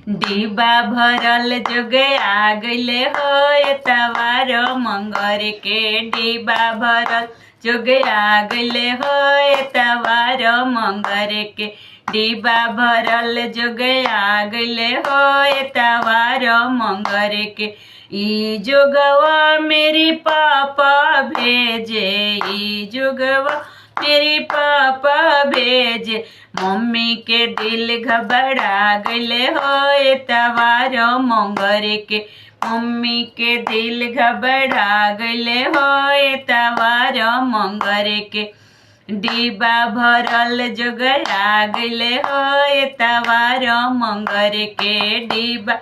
डीबा भरल जोग आ गइले हो एतवार मंगर के। डीबा भरल जोग आ गइले हो एतवार मंगर के। डीबा भरल जोग आ गइले हो एतवार मंगर के। ई जोगवा मेरी पापा भेजे, ई जोगवा मेरी पापा भेजे। मम्मी के दिल घबरा गइले हो एतवार मंगर के। मम्मी के दिल घबरा गइले हो एतवार मंगर के। डीबा भरल जोग आ गइले हो एतवार मंगर के। डीबा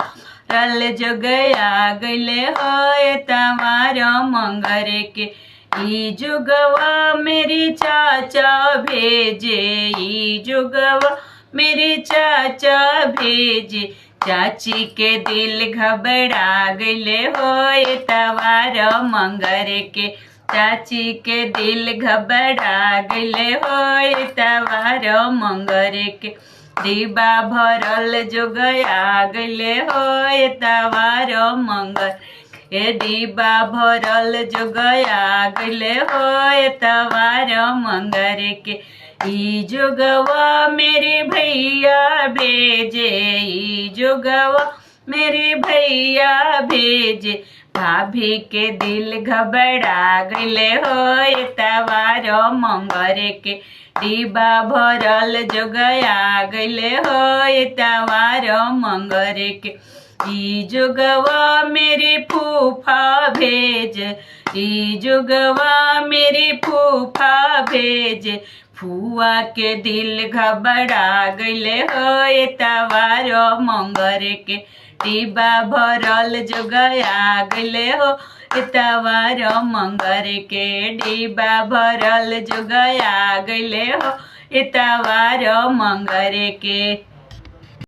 भरल जोग आ गइले हो एतवार मंगर के। ई जुगवा मेरी चाचा भेजे, ई जुगवा मेरी चाचा भेजे। चाची के दिल घबरा गइले हो एतवार मंगर के। चाची के दिल घबरा गइले हो एतवार मंगर के। डीबा भरल जोग आ गइले हो एतवार मंगर के। डीबा भरल जोग आ गइले हो एतवार मंगर के। ई जोगवा मेरे भैया भेजे, ई जोगवा मेरे भैया भेजे। भाभी के दिल घबरा गइले हो एतवार मंगर के। डीबा भरल जोग आ गइले हो एतवार मंगर के। ई जोगवा मेरी फूफा भेज, ई जोगवा मेरी फूफा भेज। फुआ के दिल घबरा गइले हो एतवार मंगर के। डीबा भरल जोग आ गइले हो एतवार मंगर के। डीबा भरल जोग आ गइले हो एतवार मंगर के।